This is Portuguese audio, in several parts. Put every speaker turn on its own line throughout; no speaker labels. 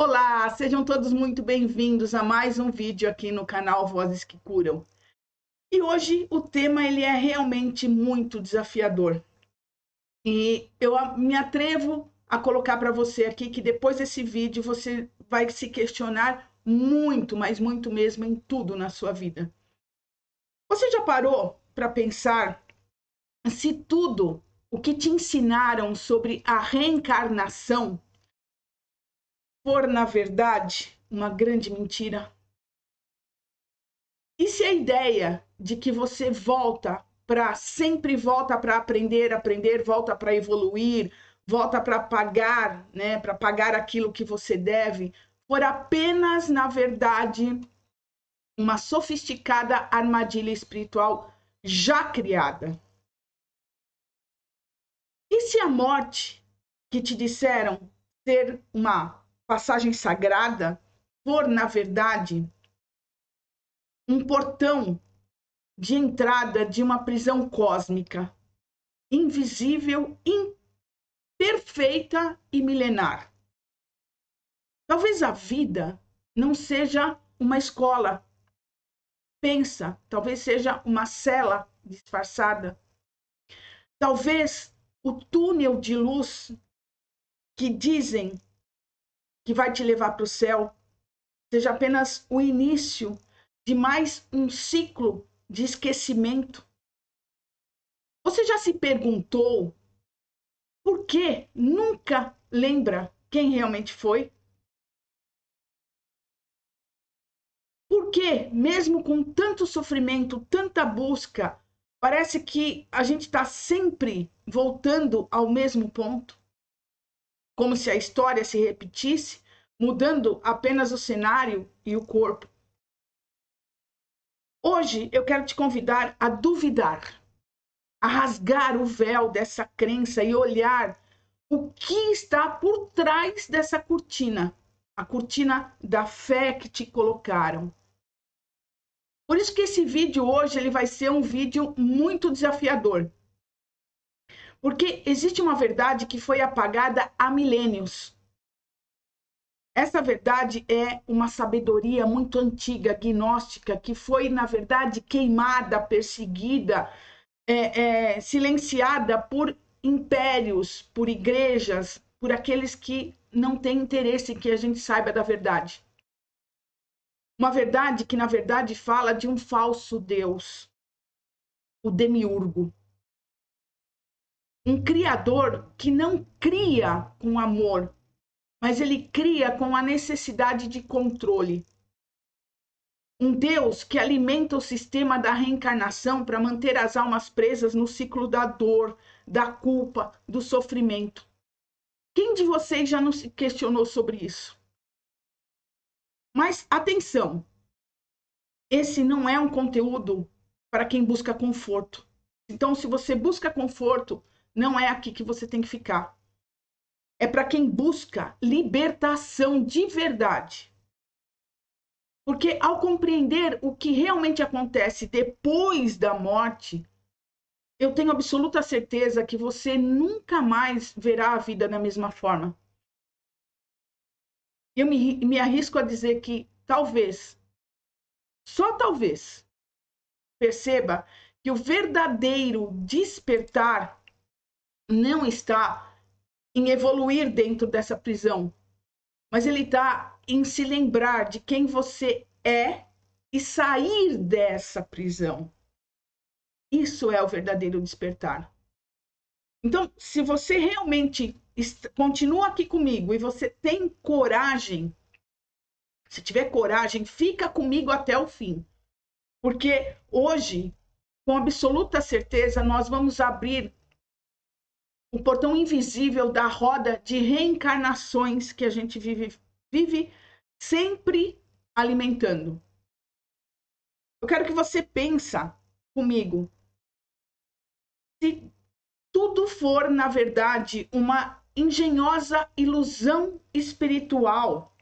Olá, sejam todos muito bem-vindos a mais um vídeo aqui no canal Vozes que Curam. E hoje o tema ele é realmente muito desafiador. E eu me atrevo a colocar para você aqui que depois desse vídeo você vai se questionar muito, mas muito mesmo em tudo na sua vida. Você já parou para pensar se tudo o que te ensinaram sobre a reencarnação for, na verdade, uma grande mentira? E se a ideia de que você sempre volta para aprender, volta para evoluir, volta para pagar, né, para pagar aquilo que você deve, for apenas, na verdade, uma sofisticada armadilha espiritual já criada? E se a morte que te disseram ser uma passagem sagrada for, na verdade, um portão de entrada de uma prisão cósmica, invisível, imperfeita e milenar? Talvez a vida não seja uma escola. Pensa, talvez seja uma cela disfarçada. Talvez o túnel de luz que dizem que vai te levar para o céu seja apenas o início de mais um ciclo de esquecimento. Você já se perguntou por que nunca lembra quem realmente foi? Por que, mesmo com tanto sofrimento, tanta busca, parece que a gente está sempre voltando ao mesmo ponto? Como se a história se repetisse, mudando apenas o cenário e o corpo. Hoje eu quero te convidar a duvidar, a rasgar o véu dessa crença e olhar o que está por trás dessa cortina, a cortina da fé que te colocaram. Por isso que esse vídeo hoje ele vai ser um vídeo muito desafiador. Porque existe uma verdade que foi apagada há milênios. Essa verdade é uma sabedoria muito antiga, gnóstica, que foi, na verdade, queimada, perseguida, silenciada por impérios, por igrejas, por aqueles que não têm interesse em que a gente saiba da verdade. Uma verdade que, na verdade, fala de um falso Deus, o demiurgo. Um criador que não cria com amor, mas ele cria com a necessidade de controle. Um Deus que alimenta o sistema da reencarnação para manter as almas presas no ciclo da dor, da culpa, do sofrimento. Quem de vocês já não se questionou sobre isso? Mas atenção, esse não é um conteúdo para quem busca conforto. Então, se você busca conforto, não é aqui que você tem que ficar. É para quem busca libertação de verdade. Porque ao compreender o que realmente acontece depois da morte, eu tenho absoluta certeza que você nunca mais verá a vida da mesma forma. Eu me arrisco a dizer que talvez, só talvez, perceba que o verdadeiro despertar não está em evoluir dentro dessa prisão, mas ele está em se lembrar de quem você é e sair dessa prisão. Isso é o verdadeiro despertar. Então, se você realmente continua aqui comigo e você tem coragem, se tiver coragem, fica comigo até o fim. Porque hoje, com absoluta certeza, nós vamos abrir o portão invisível da roda de reencarnações que a gente vive sempre alimentando. Eu quero que você pense comigo. Se tudo for, na verdade, uma engenhosa ilusão espiritual,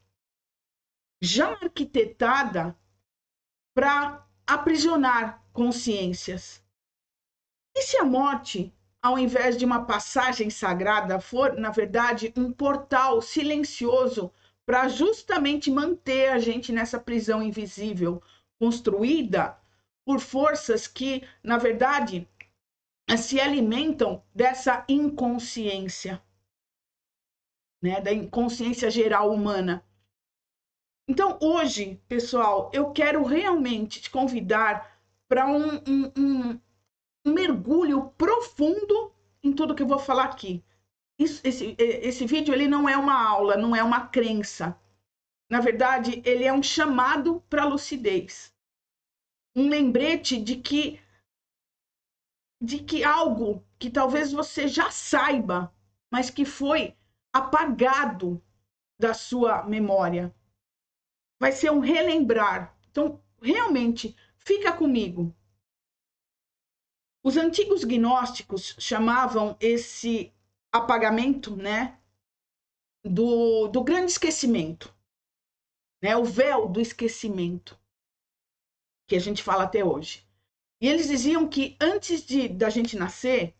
já arquitetada para aprisionar consciências. E se a morte, ao invés de uma passagem sagrada, for, na verdade, um portal silencioso para justamente manter a gente nessa prisão invisível, construída por forças que, na verdade, se alimentam dessa inconsciência, né? Da inconsciência geral humana. Então, hoje, pessoal, eu quero realmente te convidar para um mergulho profundo em tudo que eu vou falar aqui. Esse vídeo ele não é uma aula, não é uma crença. Na verdade, ele é um chamado para a lucidez. Um lembrete de que algo que talvez você já saiba, mas que foi apagado da sua memória. Vai ser um relembrar. Então, realmente, fica comigo. Os antigos gnósticos chamavam esse apagamento, né, do grande esquecimento, né, o véu do esquecimento, que a gente fala até hoje. E eles diziam que antes da gente nascer,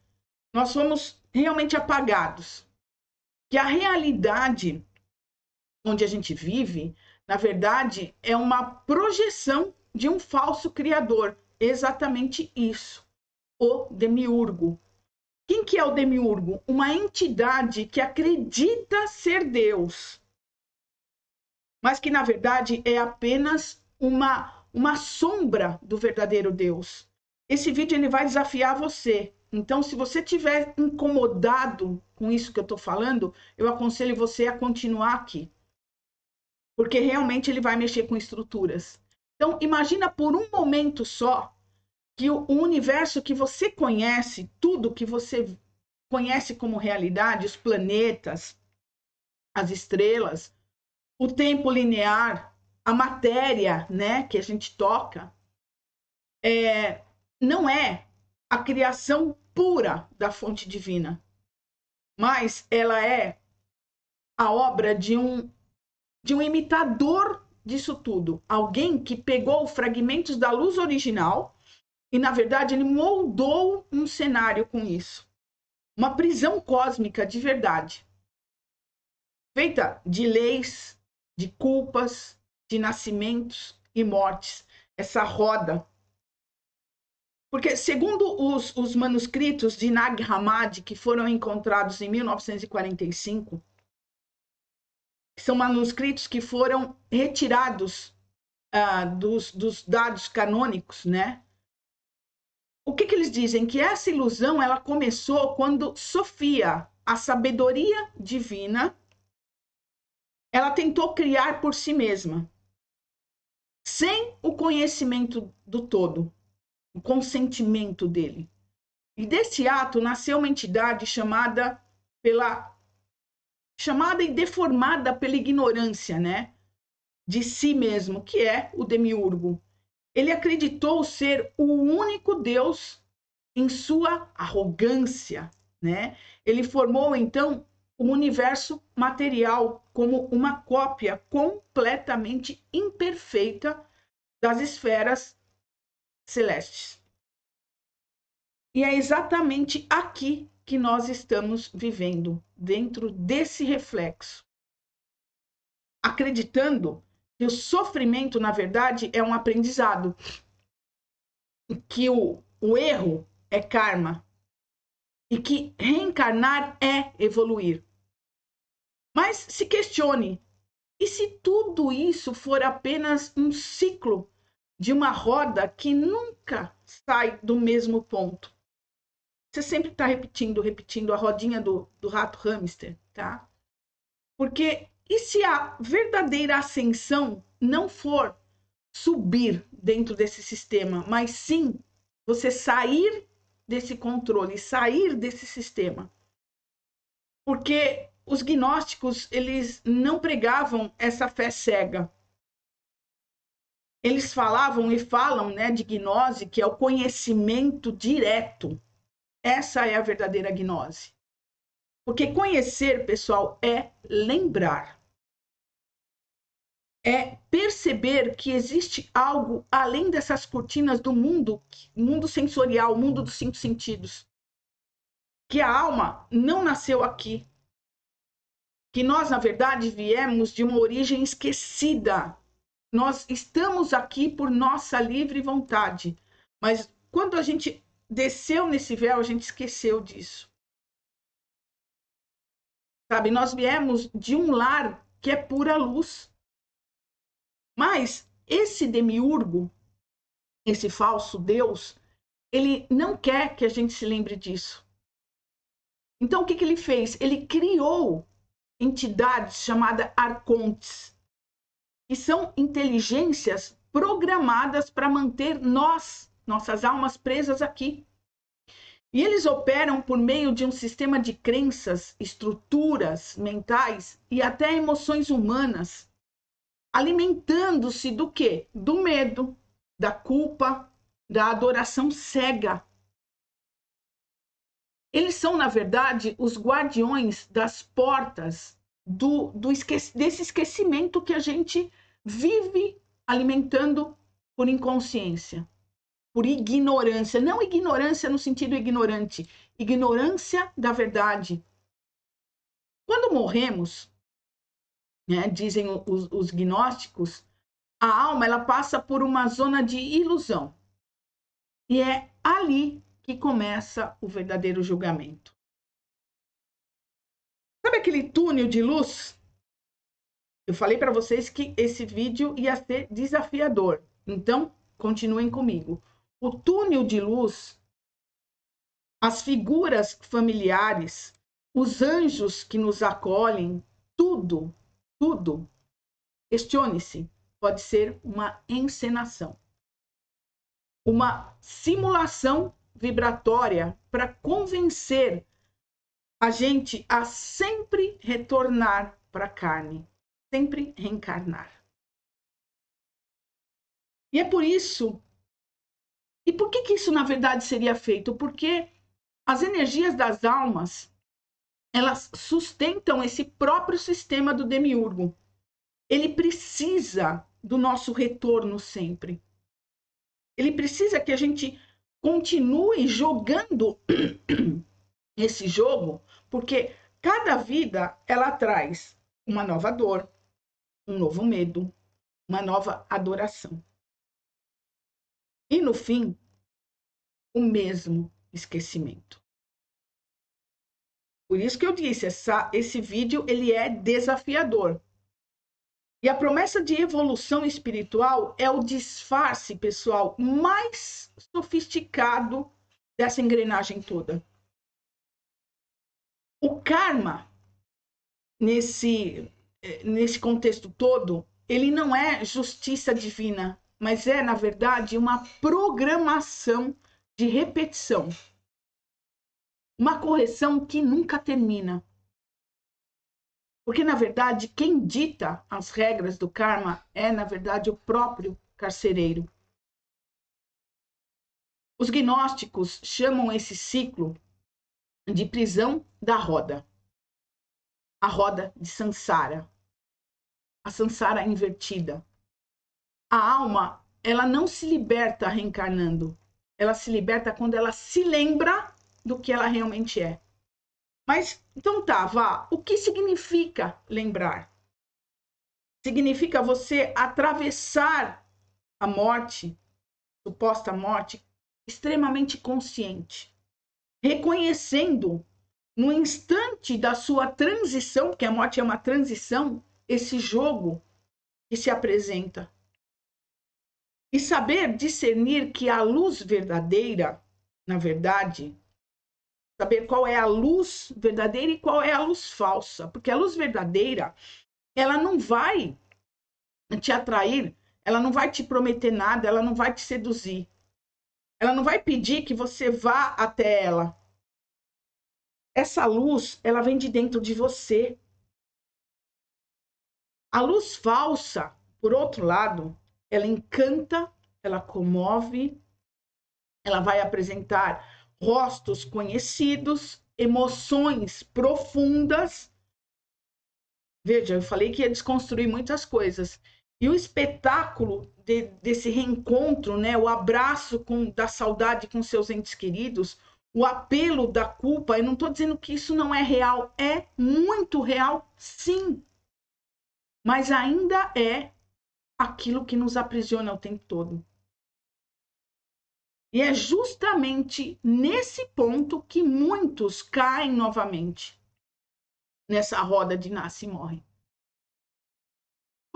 nós fomos realmente apagados. Que a realidade onde a gente vive, na verdade, é uma projeção de um falso criador. Exatamente isso. O demiurgo. Quem que é o demiurgo? Uma entidade que acredita ser Deus, mas que, na verdade, é apenas uma sombra do verdadeiro Deus. Esse vídeo ele vai desafiar você. Então, se você estiver incomodado com isso que eu estou falando, eu aconselho você a continuar aqui. Porque realmente ele vai mexer com estruturas. Então, imagina por um momento só que o universo que você conhece, tudo que você conhece como realidade, os planetas, as estrelas, o tempo linear, a matéria, né, que a gente toca, não é a criação pura da fonte divina, mas ela é a obra de um imitador disso tudo, alguém que pegou fragmentos da luz original e, na verdade, ele moldou um cenário com isso. Uma prisão cósmica de verdade, feita de leis, de culpas, de nascimentos e mortes. Essa roda. Porque, segundo os manuscritos de Nag Hammadi, que foram encontrados em 1945, são manuscritos que foram retirados dos dados canônicos, né? O que eles dizem? Que essa ilusão ela começou quando Sofia, a sabedoria divina, ela tentou criar por si mesma, sem o conhecimento do todo, o consentimento dele. E desse ato nasceu uma entidade chamada e deformada pela ignorância, né, de si mesmo, que é o demiurgo. Ele acreditou ser o único Deus em sua arrogância, né? Ele formou então o universo material como uma cópia completamente imperfeita das esferas celestes. E é exatamente aqui que nós estamos vivendo, dentro desse reflexo, acreditando que o sofrimento, na verdade, é um aprendizado, que o erro é karma e que reencarnar é evoluir. Mas se questione, e se tudo isso for apenas um ciclo de uma roda que nunca sai do mesmo ponto? Você sempre está repetindo a rodinha do rato hamster, tá? Porque e se a verdadeira ascensão não for subir dentro desse sistema, mas sim você sair desse controle, sair desse sistema? Porque os gnósticos, eles não pregavam essa fé cega. Eles falavam e falam, né, de gnose, que é o conhecimento direto. Essa é a verdadeira gnose. Porque conhecer, pessoal, é lembrar. É perceber que existe algo além dessas cortinas do mundo sensorial, o mundo dos 5 sentidos. Que a alma não nasceu aqui. que nós, na verdade, viemos de uma origem esquecida. Nós estamos aqui por nossa livre vontade, mas quando a gente desceu nesse véu, a gente esqueceu disso. Sabe, nós viemos de um lar que é pura luz. Mas esse demiurgo, esse falso Deus, ele não quer que a gente se lembre disso. Então, o que ele fez? Ele criou entidades chamadas arcontes, que são inteligências programadas para manter nossas almas presas aqui. E eles operam por meio de um sistema de crenças, estruturas mentais e até emoções humanas, alimentando-se do quê? Do medo, da culpa, da adoração cega. Eles são, na verdade, os guardiões das portas desse esquecimento que a gente vive alimentando por inconsciência, por ignorância. Não ignorância no sentido ignorante, ignorância da verdade. Quando morremos, né, dizem os gnósticos, a alma ela passa por uma zona de ilusão. E é ali que começa o verdadeiro julgamento. Sabe aquele túnel de luz? Eu falei para vocês que esse vídeo ia ser desafiador. Então, continuem comigo. O túnel de luz, as figuras familiares, os anjos que nos acolhem, tudo, questione-se, pode ser uma encenação. Uma simulação vibratória para convencer a gente a sempre retornar para a carne, sempre reencarnar. E é por isso. E por que isso na verdade seria feito? Porque as energias das almas, elas sustentam esse próprio sistema do demiurgo. Ele precisa do nosso retorno sempre. Ele precisa que a gente continue jogando esse jogo, porque cada vida ela traz uma nova dor, um novo medo, uma nova adoração. E no fim, o mesmo esquecimento. Por isso que eu disse, esse vídeo ele é desafiador. E a promessa de evolução espiritual é o disfarce, pessoal, mais sofisticado dessa engrenagem toda. O karma, nesse contexto todo, ele não é justiça divina, mas é, na verdade, uma programação de repetição. Uma correção que nunca termina. Porque, na verdade, quem dita as regras do karma é, na verdade, o próprio carcereiro. Os gnósticos chamam esse ciclo de prisão da roda. A roda de Sansara. A Sansara invertida. A alma, ela não se liberta reencarnando. Ela se liberta quando ela se lembra do que ela realmente é. Mas, então tá, Vá, o que significa lembrar? Significa você atravessar a morte, suposta morte, extremamente consciente. Reconhecendo no instante da sua transição, porque a morte é uma transição, esse jogo que se apresenta. E saber discernir que a luz verdadeira, na verdade, saber qual é a luz verdadeira e qual é a luz falsa. Porque a luz verdadeira, ela não vai te atrair, ela não vai te prometer nada, ela não vai te seduzir. Ela não vai pedir que você vá até ela. Essa luz, ela vem de dentro de você. A luz falsa, por outro lado, ela encanta, ela comove, ela vai apresentar rostos conhecidos, emoções profundas. Veja, eu falei que ia desconstruir muitas coisas. E o espetáculo desse reencontro, né, o abraço da saudade com seus entes queridos, o apelo da culpa, eu não estou dizendo que isso não é real, é muito real, sim. Mas ainda é aquilo que nos aprisiona o tempo todo. E é justamente nesse ponto que muitos caem novamente nessa roda de nasce e morre.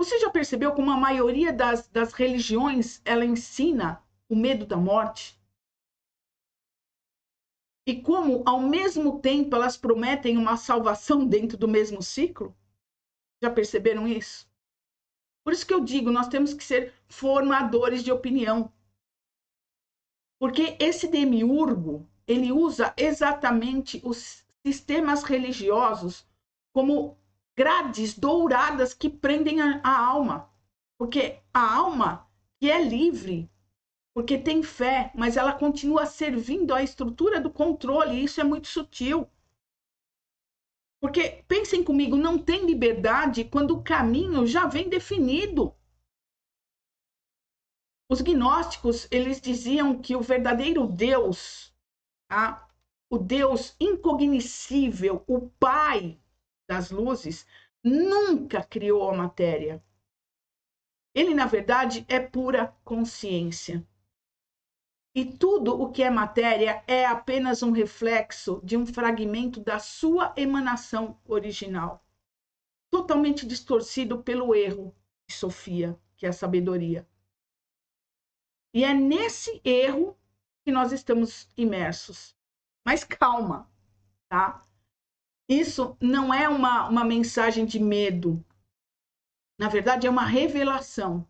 Você já percebeu como a maioria das religiões ela ensina o medo da morte? E como, ao mesmo tempo, elas prometem uma salvação dentro do mesmo ciclo? Já perceberam isso? Por isso que eu digo, nós temos que ser formadores de opinião. Porque esse demiurgo, ele usa exatamente os sistemas religiosos como grades douradas que prendem a alma. Porque a alma, que é livre, porque tem fé, mas ela continua servindo à estrutura do controle, e isso é muito sutil. Porque, pensem comigo, não tem liberdade quando o caminho já vem definido. Os gnósticos, eles diziam que o verdadeiro Deus, tá? O Deus incognoscível, o Pai das luzes, nunca criou a matéria. Ele, na verdade, é pura consciência. E tudo o que é matéria é apenas um reflexo de um fragmento da sua emanação original, totalmente distorcido pelo erro de Sofia, que é a sabedoria. E é nesse erro que nós estamos imersos. Mas calma, tá? Isso não é uma mensagem de medo. Na verdade, é uma revelação.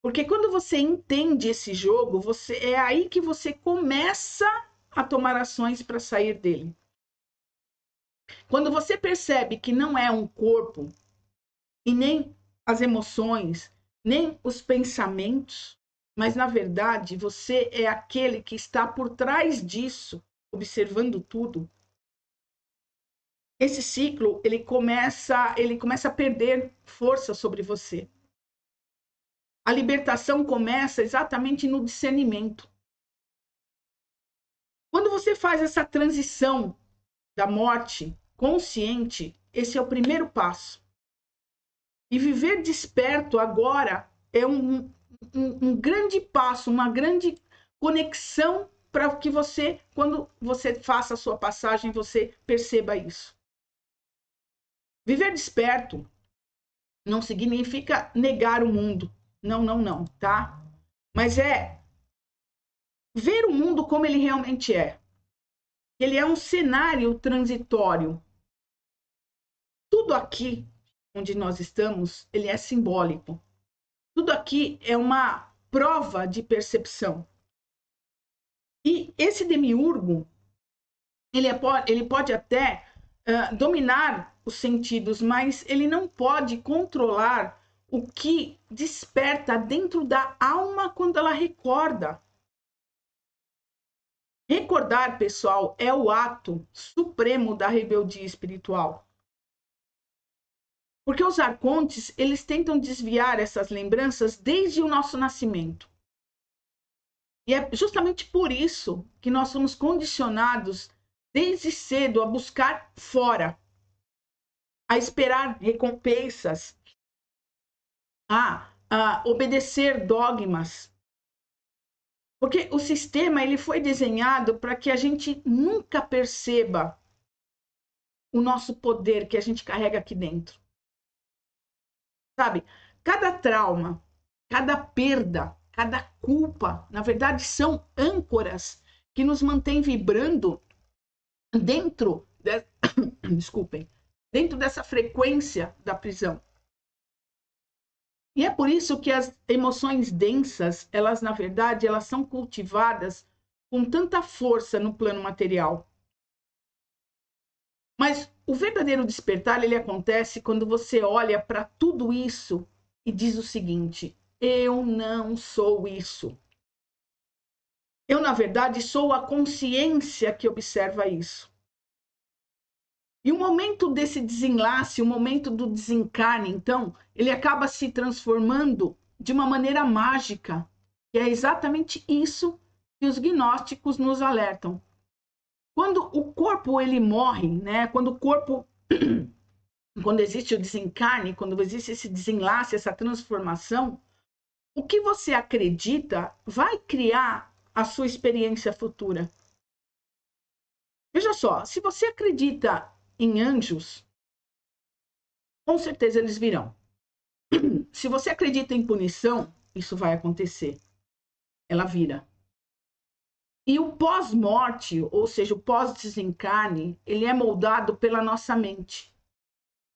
Porque quando você entende esse jogo, é aí que você começa a tomar ações para sair dele. Quando você percebe que não é um corpo, e nem as emoções, nem os pensamentos, mas na verdade você é aquele que está por trás disso, observando tudo. Esse ciclo, ele começa a perder força sobre você. A libertação começa exatamente no discernimento. Quando você faz essa transição da morte consciente, esse é o primeiro passo. E viver desperto agora é um grande passo, uma grande conexão para que você, quando você faça a sua passagem, você perceba isso. Viver desperto não significa negar o mundo. Não, não, não, tá? Mas é ver o mundo como ele realmente é. Ele é um cenário transitório. Tudo aqui onde nós estamos, ele é simbólico. Tudo aqui é uma prova de percepção. E esse demiurgo, ele pode até dominar os sentidos, mas ele não pode controlar o que desperta dentro da alma quando ela recorda. Recordar, pessoal, é o ato supremo da rebeldia espiritual. Porque os arcontes, eles tentam desviar essas lembranças desde o nosso nascimento. E é justamente por isso que nós somos condicionados desde cedo a buscar fora, a esperar recompensas, a obedecer dogmas. Porque o sistema ele foi desenhado para que a gente nunca perceba o nosso poder que a gente carrega aqui dentro. Sabe? Cada trauma, cada perda, cada culpa, na verdade, são âncoras que nos mantêm vibrando dentro desculpem, dentro dessa frequência da prisão. E é por isso que as emoções densas, elas na verdade, elas são cultivadas com tanta força no plano material. Mas o verdadeiro despertar, ele acontece quando você olha para tudo isso e diz o seguinte: eu não sou isso. Eu, na verdade, sou a consciência que observa isso. E o momento desse desenlace, o momento do desencarne, então, ele acaba se transformando de uma maneira mágica. E é exatamente isso que os gnósticos nos alertam. Quando o corpo ele morre, né? Quando o corpo, quando existe o desencarne, quando existe esse desenlace, essa transformação, o que você acredita vai criar a sua experiência futura. Veja só, se você acredita em anjos, com certeza eles virão. Se você acredita em punição, isso vai acontecer. Ela vira. E o pós-morte, ou seja, o pós-desencarne, ele é moldado pela nossa mente.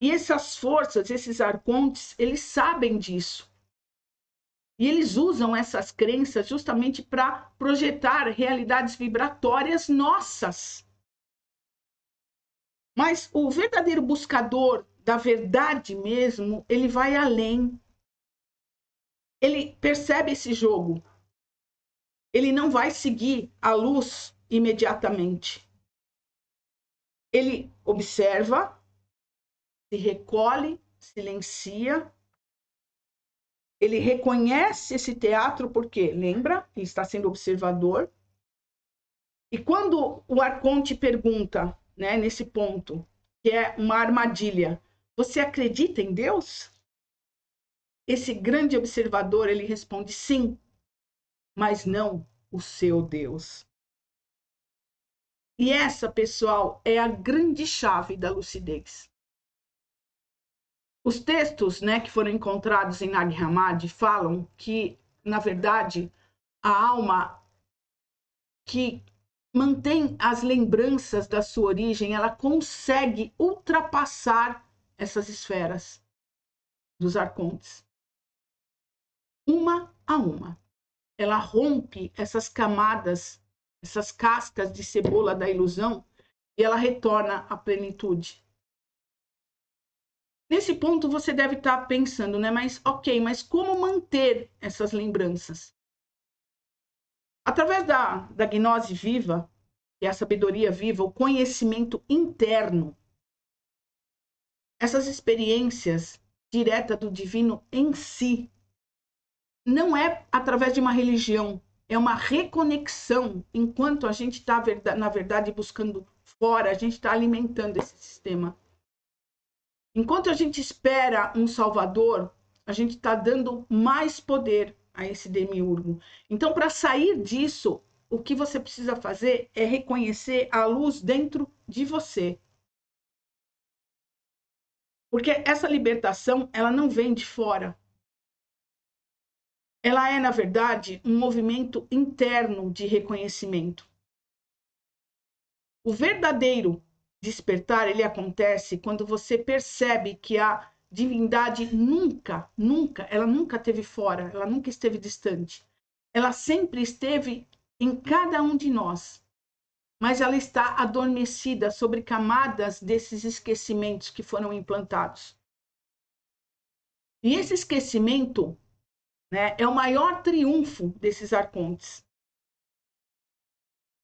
E essas forças, esses arcontes, eles sabem disso. E eles usam essas crenças justamente para projetar realidades vibratórias nossas. Mas o verdadeiro buscador da verdade mesmo, ele vai além. Ele percebe esse jogo. Ele não vai seguir a luz imediatamente. Ele observa, se recolhe, silencia. Ele reconhece esse teatro porque, lembra, ele está sendo observador. E quando o arconte pergunta, né, nesse ponto, que é uma armadilha, você acredita em Deus? Esse grande observador, ele responde sim, mas não o seu Deus. E essa, pessoal, é a grande chave da lucidez. Os textos, né, que foram encontrados em Nag Hammadi falam que, na verdade, a alma que mantém as lembranças da sua origem, ela consegue ultrapassar essas esferas dos arcontes. Uma a uma. Ela rompe essas camadas, essas cascas de cebola da ilusão e ela retorna à plenitude. Nesse ponto você deve estar pensando, né? Mas mas como manter essas lembranças? Através da gnose viva, que é a sabedoria viva, o conhecimento interno, essas experiências diretas do divino em si, não é através de uma religião, é uma reconexão. Enquanto a gente está, na verdade, buscando fora, a gente está alimentando esse sistema. Enquanto a gente espera um salvador, a gente está dando mais poder a esse demiurgo. Então, para sair disso, o que você precisa fazer é reconhecer a luz dentro de você. Porque essa libertação, ela não vem de fora. Ela é, na verdade, um movimento interno de reconhecimento. O verdadeiro despertar, ele acontece quando você percebe que a divindade ela nunca esteve fora, ela nunca esteve distante. Ela sempre esteve em cada um de nós, mas ela está adormecida sobre camadas desses esquecimentos que foram implantados. E esse esquecimento, né, é o maior triunfo desses arcontes.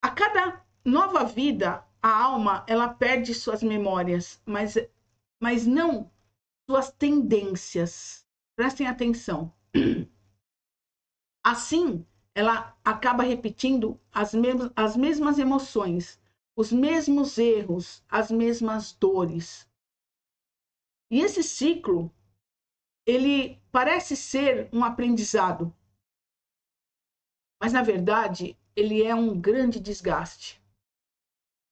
A cada nova vida, a alma, ela perde suas memórias, mas não suas tendências. Prestem atenção. Assim, ela acaba repetindo as mesmas emoções, os mesmos erros, as mesmas dores. E esse ciclo, ele parece ser um aprendizado, mas na verdade, ele é um grande desgaste.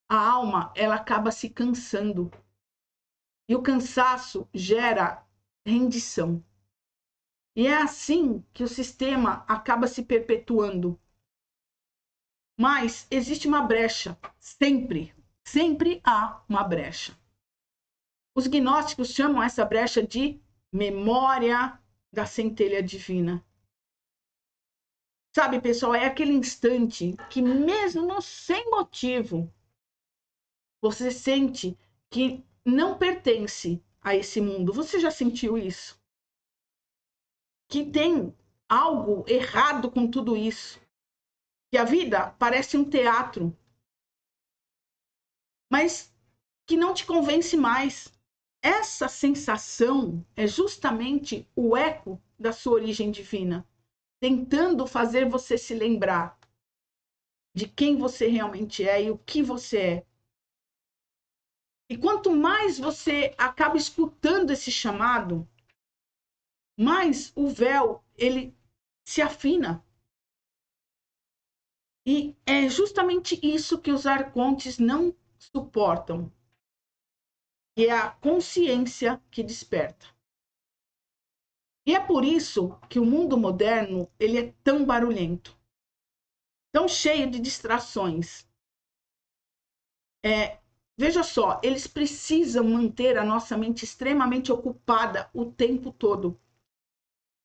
A alma, ela acaba se cansando. E o cansaço gera rendição. E é assim que o sistema acaba se perpetuando. Mas existe uma brecha, sempre há uma brecha. Os gnósticos chamam essa brecha de memória da centelha divina. Sabe, pessoal, é aquele instante que mesmo sem motivo, você sente que não pertence a esse mundo. Você já sentiu isso? Que tem algo errado com tudo isso. Que a vida parece um teatro, mas que não te convence mais. Essa sensação é justamente o eco da sua origem divina, tentando fazer você se lembrar. de quem você realmente é e o que você é. E quanto mais você acaba escutando esse chamado, mais o véu, ele se afina. E é justamente isso que os arcontes não suportam, que é a consciência que desperta. E é por isso que o mundo moderno, ele é tão barulhento, tão cheio de distrações. Veja só, eles precisam manter a nossa mente extremamente ocupada o tempo todo,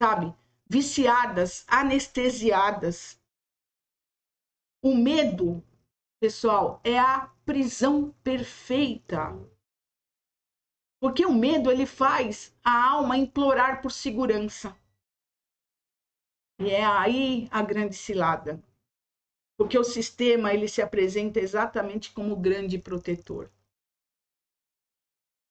sabe? Viciadas, anestesiadas. O medo, pessoal, é a prisão perfeita. Porque o medo, ele faz a alma implorar por segurança. E é aí a grande cilada. Porque o sistema, ele se apresenta exatamente como o grande protetor.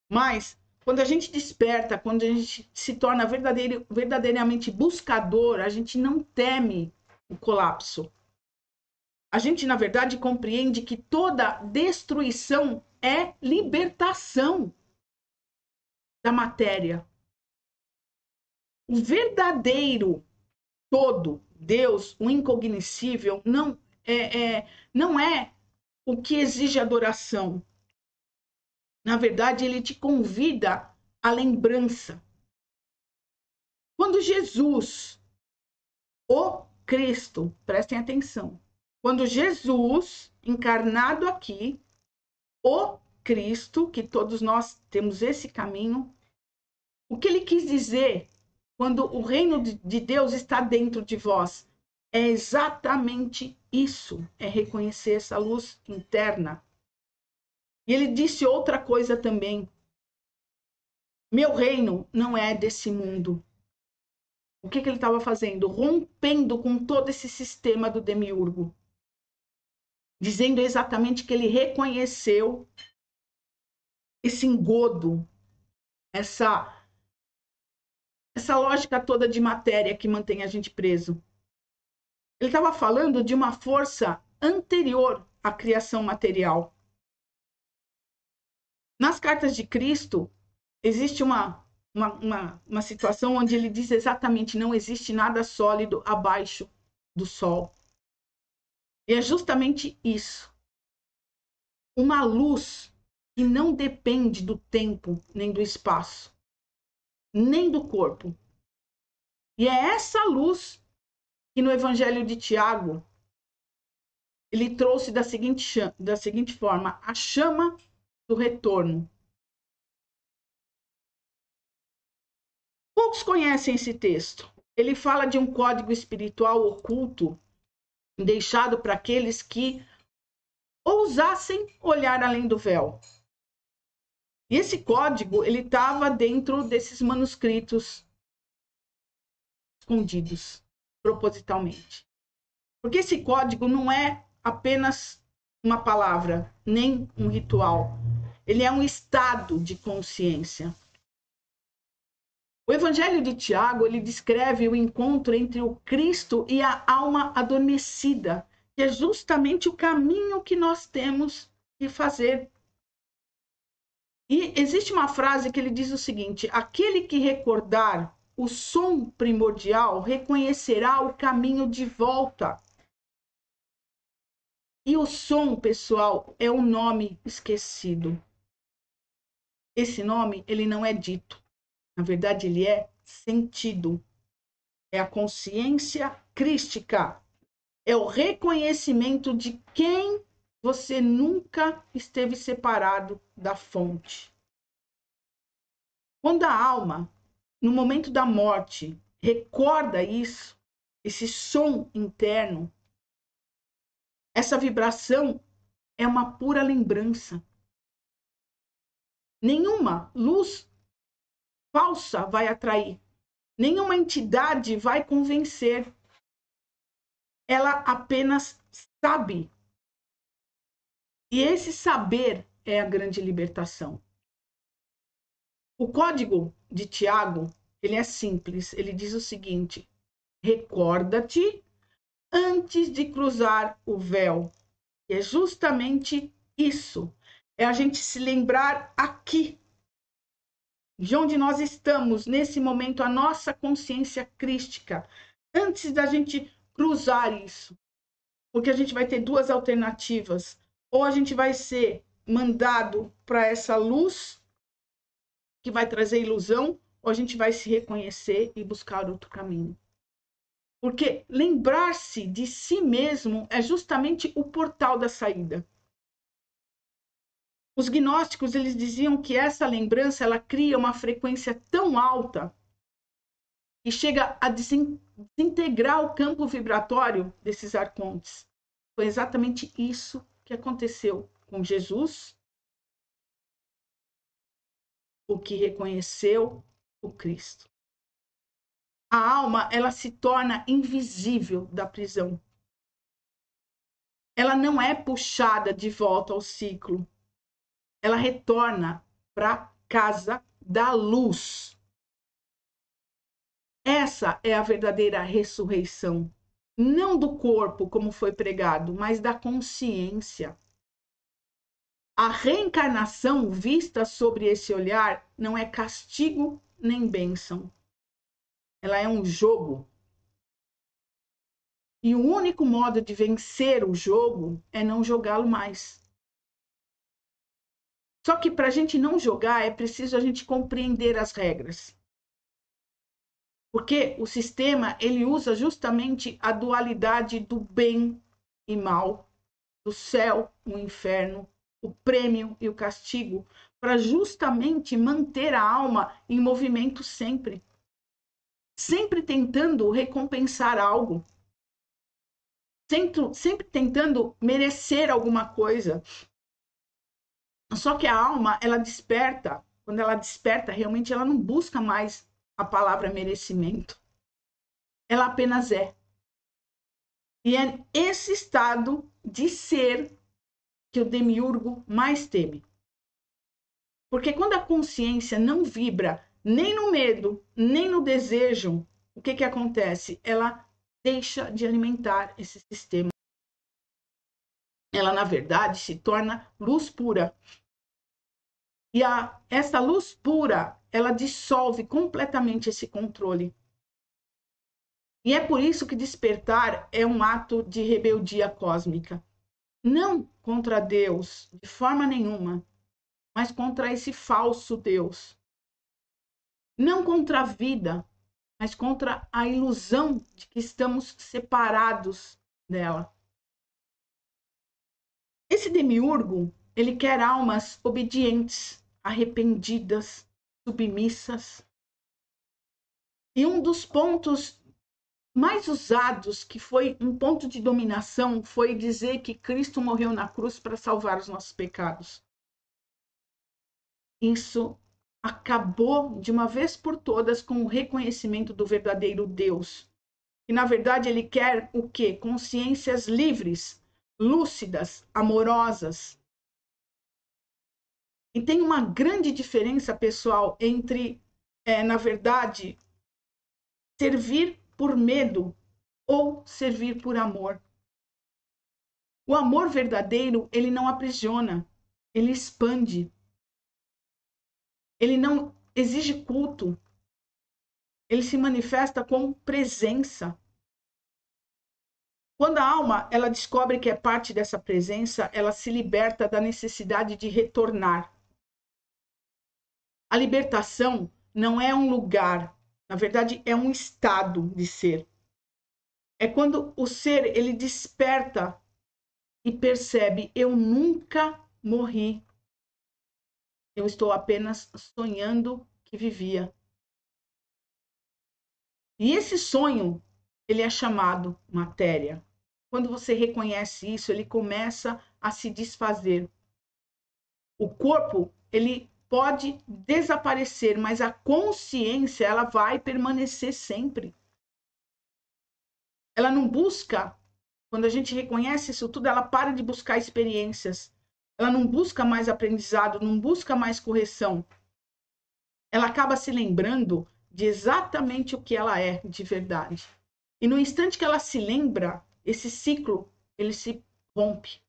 Mas, quando a gente desperta, quando a gente se torna verdadeiramente buscador, a gente não teme o colapso. A gente, na verdade, compreende que toda destruição é libertação da matéria. O verdadeiro todo, Deus, o incognoscível, não é o que exige adoração. Na verdade, ele te convida à lembrança. Quando Jesus, o Cristo, prestem atenção, quando Jesus, encarnado aqui, o Cristo, que todos nós temos esse caminho, o que ele quis dizer quando o reino de Deus está dentro de vós? É exatamente isso, é reconhecer essa luz interna. E ele disse outra coisa também. Meu reino não é desse mundo. O que ele estava fazendo? Rompendo com todo esse sistema do demiurgo. Dizendo exatamente que ele reconheceu esse engodo, essa lógica toda de matéria que mantém a gente preso. Ele estava falando de uma força anterior à criação material. Nas cartas de Cristo, existe uma situação onde ele diz exatamente: não existe nada sólido abaixo do sol. E é justamente isso. Uma luz que não depende do tempo, nem do espaço, nem do corpo. E é essa luz que no Evangelho de Tiago, ele trouxe da seguinte forma: a chama do retorno. Poucos conhecem esse texto. Ele fala de um código espiritual oculto deixado para aqueles que ousassem olhar além do véu. E esse código, ele estava dentro desses manuscritos escondidos, propositalmente. Porque esse código não é apenas uma palavra, nem um ritual. Ele é um estado de consciência. O Evangelho de Tiago, ele descreve o encontro entre o Cristo e a alma adormecida, que é justamente o caminho que nós temos que fazer. E existe uma frase que ele diz o seguinte: aquele que recordar o som primordial reconhecerá o caminho de volta. E o som, pessoal, é um nome esquecido. Esse nome, ele não é dito. Na verdade, ele é sentido. É a consciência crística. É o reconhecimento de quem você nunca esteve separado da fonte. Quando a alma, no momento da morte, recorda isso, esse som interno, essa vibração é uma pura lembrança. Nenhuma luz falsa vai atrair. Nenhuma entidade vai convencer. Ela apenas sabe. E esse saber é a grande libertação. O código de Tiago, ele é simples. Ele diz o seguinte: recorda-te antes de cruzar o véu. E é justamente isso. É a gente se lembrar aqui, de onde nós estamos, nesse momento, a nossa consciência crística, antes da gente cruzar isso. Porque a gente vai ter duas alternativas. Ou a gente vai ser mandado para essa luz que vai trazer ilusão, ou a gente vai se reconhecer e buscar outro caminho. Porque lembrar-se de si mesmo é justamente o portal da saída. Os gnósticos, eles diziam que essa lembrança, ela cria uma frequência tão alta que chega a desintegrar o campo vibratório desses arcontes. Foi exatamente isso que aconteceu com Jesus, o que reconheceu o Cristo. A alma, ela se torna invisível da prisão. Ela não é puxada de volta ao ciclo. Ela retorna para a casa da luz. Essa é a verdadeira ressurreição. Não do corpo, como foi pregado, mas da consciência. A reencarnação vista sobre esse olhar não é castigo nem bênção. Ela é um jogo. E o único modo de vencer o jogo é não jogá-lo mais. Só que para a gente não jogar, é preciso a gente compreender as regras. Porque o sistema, ele usa justamente a dualidade do bem e mal, do céu, o inferno, o prêmio e o castigo, para justamente manter a alma em movimento sempre. Sempre tentando recompensar algo. Sempre tentando merecer alguma coisa. Só que a alma, ela desperta. Quando ela desperta, realmente ela não busca mais a palavra merecimento. Ela apenas é. E é esse estado de ser que o demiurgo mais teme. Porque quando a consciência não vibra nem no medo, nem no desejo, o que acontece? Ela deixa de alimentar esse sistema. Ela, na verdade, se torna luz pura. E essa luz pura, ela dissolve completamente esse controle. E é por isso que despertar é um ato de rebeldia cósmica. Não contra Deus, de forma nenhuma, mas contra esse falso Deus. Não contra a vida, mas contra a ilusão de que estamos separados dela. Esse demiurgo, ele quer almas obedientes, arrependidas, submissas. E um dos pontos mais usados, que foi um ponto de dominação, foi dizer que Cristo morreu na cruz para salvar os nossos pecados. Isso acabou de uma vez por todas com o reconhecimento do verdadeiro Deus. E na verdade ele quer o quê? Consciências livres, lúcidas, amorosas. E tem uma grande diferença, pessoal, entre, na verdade, servir por medo ou servir por amor. O amor verdadeiro, ele não aprisiona, ele expande. Ele não exige culto. Ele se manifesta com presença. Quando a alma, ela descobre que é parte dessa presença, ela se liberta da necessidade de retornar. A libertação não é um lugar, na verdade é um estado de ser. É quando o ser, ele desperta e percebe, eu nunca morri. Eu estou apenas sonhando que vivia. E esse sonho, ele é chamado matéria. Quando você reconhece isso, ele começa a se desfazer. O corpo, ele pode desaparecer, mas a consciência, ela vai permanecer sempre. Ela não busca, quando a gente reconhece isso tudo, ela para de buscar experiências. Ela não busca mais aprendizado, não busca mais correção. Ela acaba se lembrando de exatamente o que ela é de verdade. E no instante que ela se lembra, esse ciclo, ele se rompe.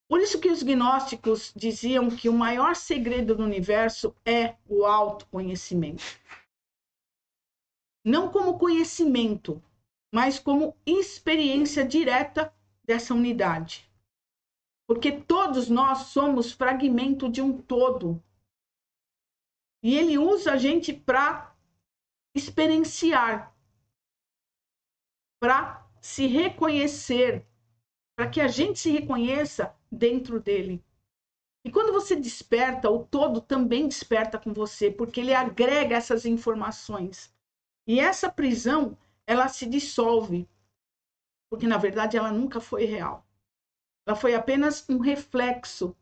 Por isso que os gnósticos diziam que o maior segredo do universo é o autoconhecimento. Não como conhecimento, mas como experiência direta dessa unidade. Porque todos nós somos fragmento de um todo. E ele usa a gente para experienciar, para se reconhecer, para que a gente se reconheça dentro dele. E quando você desperta, o todo também desperta com você, porque ele agrega essas informações. E essa prisão, ela se dissolve, porque na verdade ela nunca foi real. Ela foi apenas um reflexo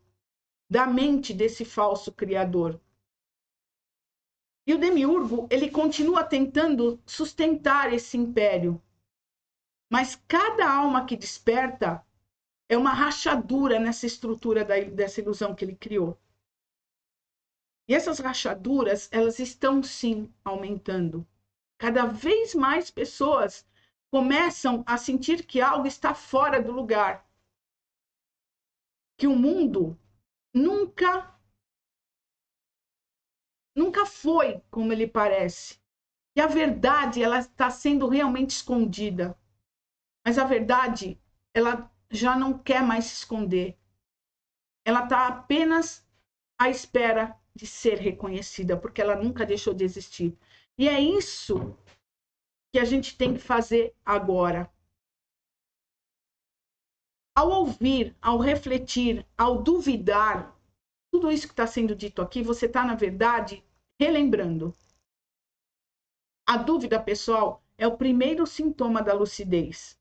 da mente desse falso criador. E o demiurgo, ele continua tentando sustentar esse império. Mas cada alma que desperta é uma rachadura nessa estrutura dessa ilusão que ele criou. E essas rachaduras, elas estão sim aumentando. Cada vez mais pessoas começam a sentir que algo está fora do lugar. Que o mundo nunca foi como ele parece. E a verdade, ela está sendo realmente escondida. Mas a verdade, ela já não quer mais se esconder. Ela está apenas à espera de ser reconhecida, porque ela nunca deixou de existir. E é isso que a gente tem que fazer agora. Ao ouvir, ao refletir, ao duvidar, tudo isso que está sendo dito aqui, você está, na verdade, relembrando. A dúvida, pessoal, é o primeiro sintoma da lucidez.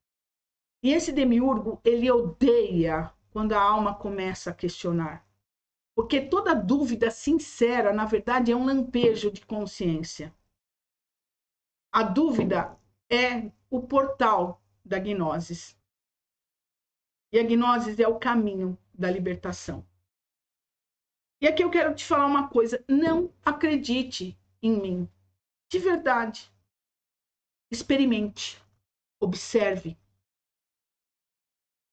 E esse demiurgo, ele odeia quando a alma começa a questionar. Porque toda dúvida sincera, na verdade, é um lampejo de consciência. A dúvida é o portal da gnose. E a gnose é o caminho da libertação. E aqui eu quero te falar uma coisa. Não acredite em mim. De verdade. Experimente. Observe.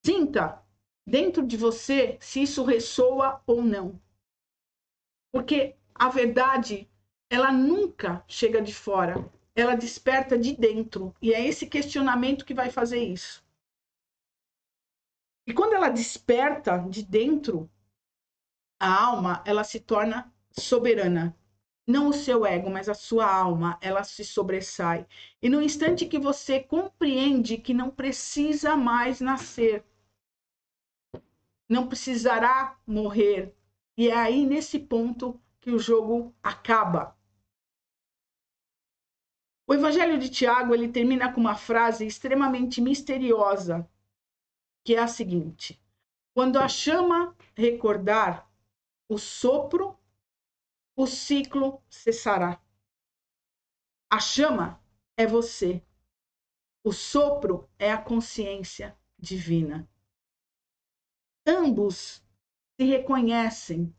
Sinta dentro de você se isso ressoa ou não. Porque a verdade, ela nunca chega de fora. Ela desperta de dentro. E é esse questionamento que vai fazer isso. E quando ela desperta de dentro, a alma, ela se torna soberana. Não o seu ego, mas a sua alma, ela se sobressai. E no instante que você compreende que não precisa mais nascer, não precisará morrer, e é aí nesse ponto que o jogo acaba. O Evangelho de Tiago, ele termina com uma frase extremamente misteriosa, que é a seguinte: quando a chama recordar o sopro, o ciclo cessará. A chama é você. O sopro é a consciência divina. Ambos se reconhecem.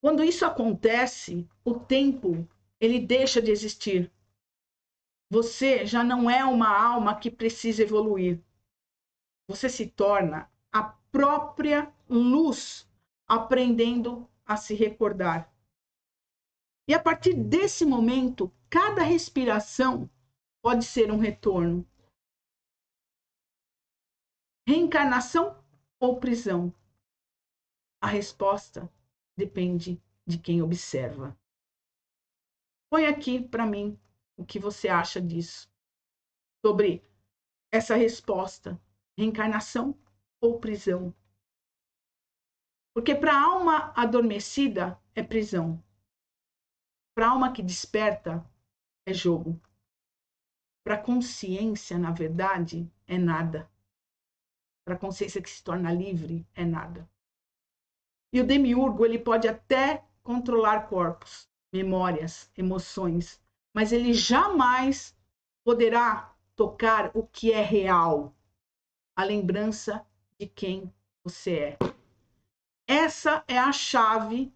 Quando isso acontece, o tempo, ele deixa de existir. Você já não é uma alma que precisa evoluir. Você se torna a própria luz, aprendendo a se recordar. E a partir desse momento, cada respiração pode ser um retorno. Reencarnação ou prisão? A resposta depende de quem observa. Põe aqui para mim o que você acha disso. Sobre essa resposta. Reencarnação ou prisão? Porque para a alma adormecida é prisão. Para a alma que desperta é jogo. Para a consciência, na verdade, é nada. Para a consciência que se torna livre, é nada. E o demiurgo, ele pode até controlar corpos, memórias, emoções, mas ele jamais poderá tocar o que é real, a lembrança de quem você é. Essa é a chave,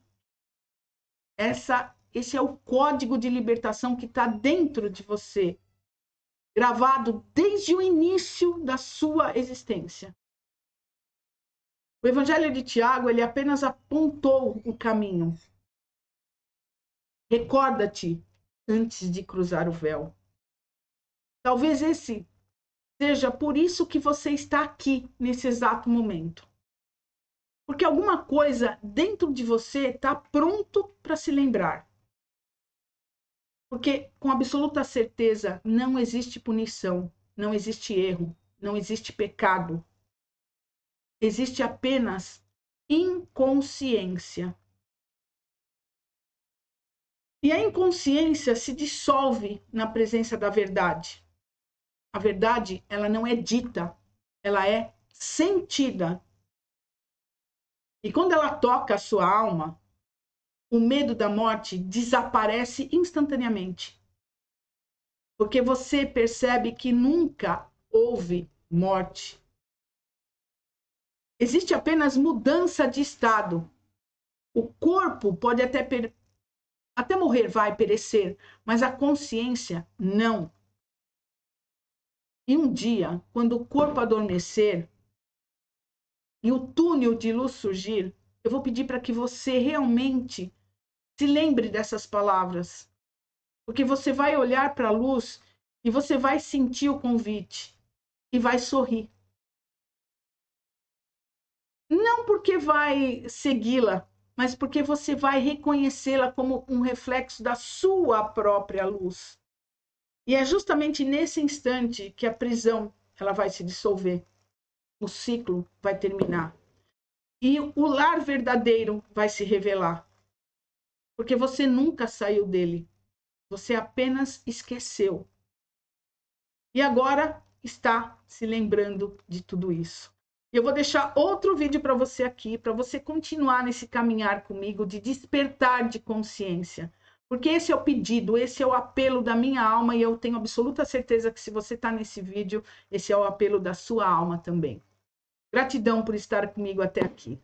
esse é o código de libertação que está dentro de você. gravado desde o início da sua existência. O Evangelho de Tiago, ele apenas apontou o caminho. Recorda-te antes de cruzar o véu. Talvez esse seja por isso que você está aqui nesse exato momento. Porque alguma coisa dentro de você está pronto para se lembrar. Porque, com absoluta certeza, não existe punição, não existe erro, não existe pecado. Existe apenas inconsciência. E a inconsciência se dissolve na presença da verdade. A verdade, ela não é dita, ela é sentida. E quando ela toca a sua alma, o medo da morte desaparece instantaneamente. Porque você percebe que nunca houve morte. Existe apenas mudança de estado. O corpo pode até morrer, vai perecer, mas a consciência não. E um dia, quando o corpo adormecer e o túnel de luz surgir, eu vou pedir para que você realmente se lembre dessas palavras. Porque você vai olhar para a luz e você vai sentir o convite e vai sorrir. Não porque vai segui-la, mas porque você vai reconhecê-la como um reflexo da sua própria luz. E é justamente nesse instante que a prisão ela vai se dissolver. O ciclo vai terminar. E o lar verdadeiro vai se revelar. Porque você nunca saiu dele. Você apenas esqueceu. E agora está se lembrando de tudo isso. Eu vou deixar outro vídeo para você aqui, para você continuar nesse caminhar comigo de despertar de consciência. Porque esse é o pedido, esse é o apelo da minha alma e eu tenho absoluta certeza que se você está nesse vídeo, esse é o apelo da sua alma também. Gratidão por estar comigo até aqui.